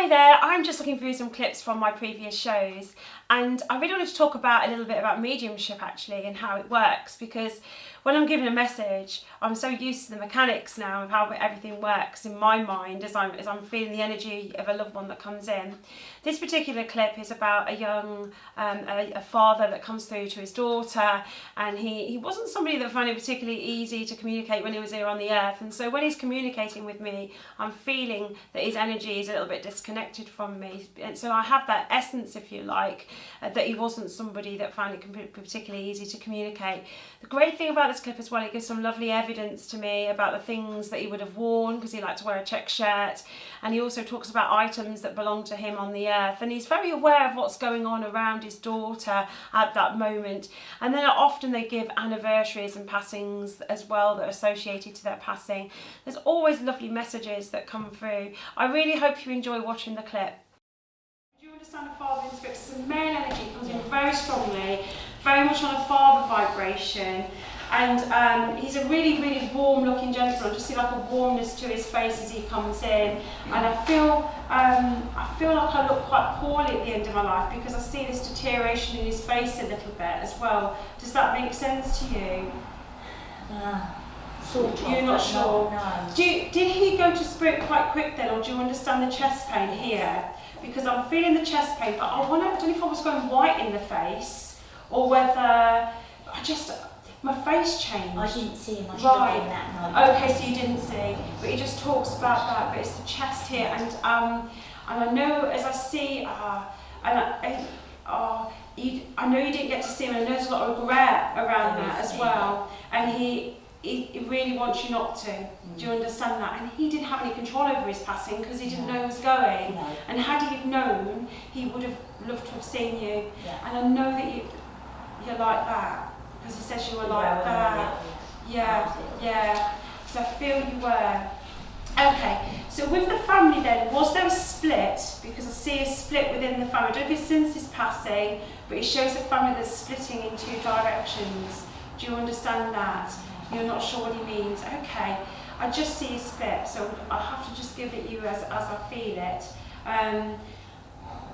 Hi there, I'm just looking through some clips from my previous shows, and I really wanted to talk about a little bit about mediumship actually and how it works, because when I'm giving a message, I'm so used to the mechanics now of how everything works in my mind as I'm feeling the energy of a loved one that comes in. This particular clip is about a young a father that comes through to his daughter, and he wasn't somebody that found it particularly easy to communicate when he was here on the earth, and so when he's communicating with me, I'm feeling that his energy is a little bit disconnected from me, and so I have that essence, if you like, that he wasn't somebody that found it particularly easy to communicate. The great thing about this clip as well, it gives some lovely evidence to me about the things that he would have worn, because he liked to wear a check shirt, and he also talks about items that belong to him on the earth, and he's very aware of what's going on around his daughter at that moment. And then often they give anniversaries and passings as well that are associated to their passing. There's always lovely messages that come through. I really hope you enjoy watching the clip. Do you understand the father in spirit? Some male energy comes in very strongly, very much on a father vibration, and he's a really, really warm looking gentleman. I just see like a warmness to his face as he comes in, and I feel like I look quite poorly at the end of my life because I see this deterioration in his face a little bit as well. Does that make sense to you? Sort of, you're not sure? No. Did he go to spirit quite quick then, or do you understand the chest pain here? Because I'm feeling the chest pain, but I don't know if I was going white in the face, or whether my face changed. I didn't see him, Right. that night. Okay, so you didn't see, but he just talks about that, but it's the chest here, and I know as I see, I know you didn't get to see him, and I know there's a lot of regret around that as well, and he really wants you not to. Do you understand that? And he didn't have any control over his passing because he didn't know he was going. No. And had he known, he would have loved to have seen you. Yeah. And I know that you're like that because he says you were like that. Yeah. So I feel you were. Okay, so with the family then, was there a split? Because I see a split within the family. I don't know if it's since his passing, but it shows a family that's splitting in two directions. Do you understand that? You're not sure what he means. Okay, I just see a split, so I'll have to just give it you as I feel it.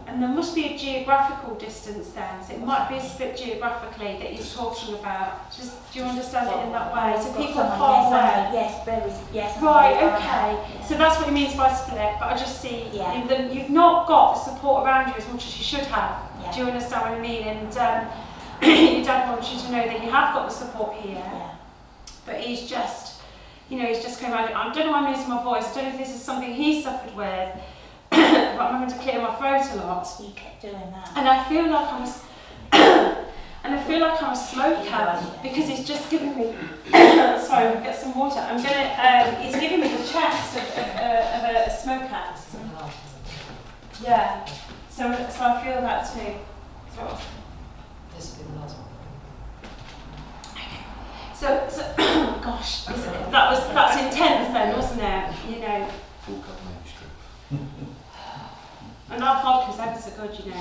And there must be a geographical distance then, so it might be a split geographically that he's talking about. Do you understand it in that way? So people are far away. Yes. Right, okay. So that's what he means by split, but I just see you've not got the support around you as much as you should have. Yeah. Do you understand what I mean? And your dad wants you to know that you have got the support here. Yeah. But he's just coming around. I don't know why I'm losing my voice. I don't know if this is something he suffered with, but I'm having to clear my throat a lot. You kept doing that. And I feel like I'm a smoker because he's just giving me. Sorry, I'll get some water. He's giving me the chest of a smoker. Yeah. So I feel that too. This will be the last one. So gosh, that's intense then, wasn't it? You know. Full cup mainstream. And our vodka's ever so good, you know.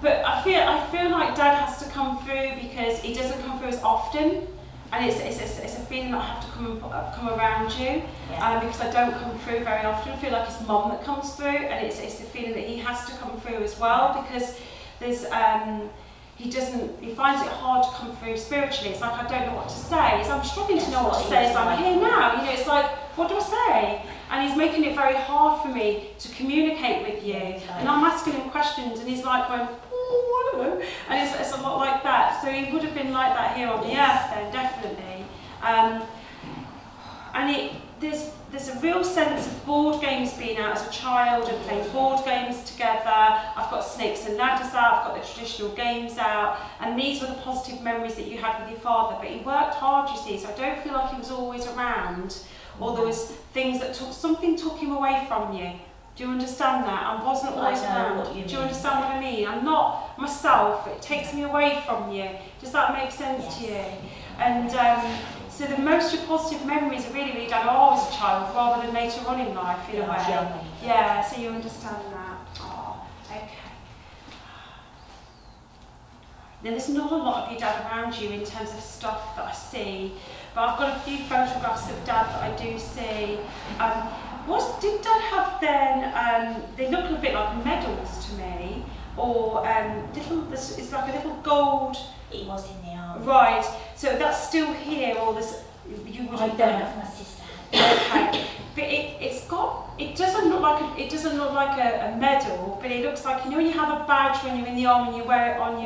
But I feel like Dad has to come through because he doesn't come through as often, and it's a feeling that I have to come around you, because I don't come through very often. I feel like it's Mum that comes through, and it's a feeling that he has to come through as well, because there's he finds it hard to come through spiritually. It's like I don't know what to say. So I'm struggling to know what to say. So I'm here now. You know, it's like, what do I say? And he's making it very hard for me to communicate with you. And I'm asking him questions, and he's like going, oh, I don't know. And it's a lot like that. So he would have been like that here on the earth then, definitely. And there's a real sense of board games being out as a child and playing board games together. I've got snakes and ladders out, I've got the traditional games out, and these were the positive memories that you had with your father. But he worked hard, you see, so I don't feel like he was always around, or there was things that something took him away from you. Do you understand that? I wasn't always around. Do you understand what I mean? I'm not myself, it takes me away from you. Does that make sense to you? And so the most of your positive memories are really done as a child rather than later on in life, in a way. Yeah, so you understand that. Oh, okay. Now there's not a lot of your dad around you in terms of stuff that I see, but I've got a few photographs of Dad that I do see. Did Dad have then, they look a bit like medals to me, or it's like a little gold. It was in the army. Right, so that's still here, or this, you would I have don't done. know if my sister had. Okay, but it doesn't look like a medal, but it looks like, you know, when you have a badge when you're in the army and you wear it on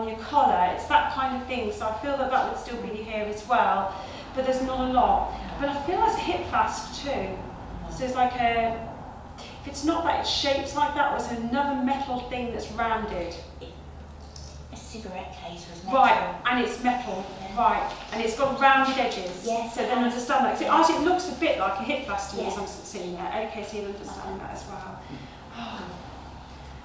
your collar, it's that kind of thing. So I feel that would still be here as well, but there's not a lot. But I feel it's hip fast too. So it's like if it's not that it's shaped like that, or it's another metal thing that's rounded. A cigarette case was metal. Right, and it's metal, Yeah. right, and it's got rounded edges. Yes. So then understand that. So actually it looks a bit like a hip fast to me Yeah. as I'm seeing it. Okay, so you understand that as well. Oh.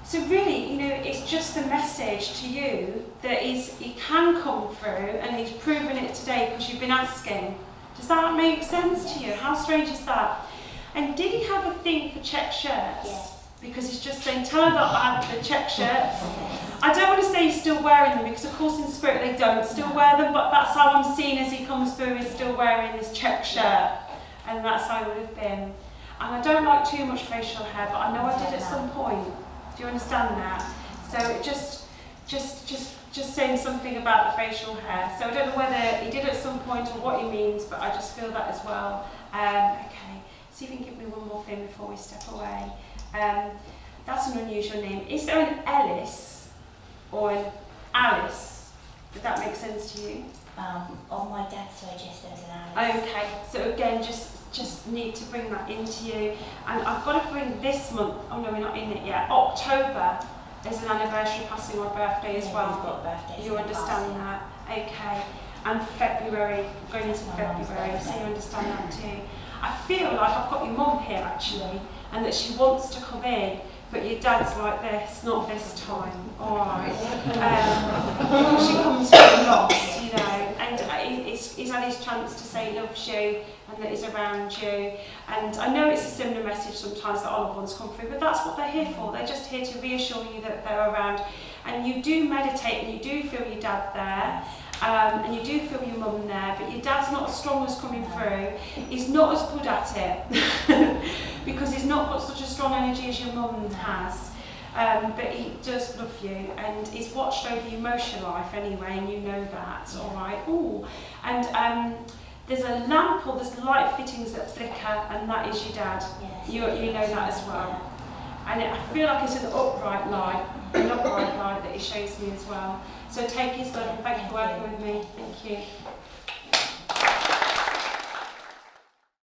So really, you know, it's just the message to you that it can come through, and he's proven it today because you've been asking. Does that make sense to you? How strange is that? And did he have a thing for check shirts? Yes. Because he's just saying, tell her that I have the check shirts. I don't want to say he's still wearing them, because of course in spirit they don't still wear them, but that's how I'm seeing as he comes through, he's still wearing this check shirt. And that's how it would have been. And I don't like too much facial hair, but I know I did at some point. Do you understand that? So it just saying something about the facial hair. So I don't know whether he did at some point or what he means, but I just feel that as well. Okay, see if you can give me one more thing before we step away. That's an unusual name. Is there an Ellis or an Alice? Does that make sense to you? On my dad's register as an Alice. Okay, so again, just need to bring that into you. And I've got to bring this month, oh no, we're not in it yet, October is an anniversary passing my birthday as Yeah, well. we've got birthdays. You understand that? Okay. And February, going into February, so you understand that too. I feel like I've got your mum here actually, and that she wants to come in, but your dad's like this, not this time. Alright. She comes from loss, you know, and he's had his chance to say he loves you and that he's around you. And I know it's a similar message sometimes that olive ones come through, but that's what they're here for. They're just here to reassure you that they're around. And you do meditate and you do feel your dad there. And you do feel your mum there, but your dad's not as strong as coming through. He's not as good at it because he's not got such a strong energy as your mum has. But he does love you, and he's watched over your emotional life anyway, and you know that, all right? Ooh, and there's a lamp or there's light fittings that flicker, and that is your dad. Yes. You know that as well. And I feel like it's an upright light that he shows me as well. So take his love and thank you for working with me. Thank you.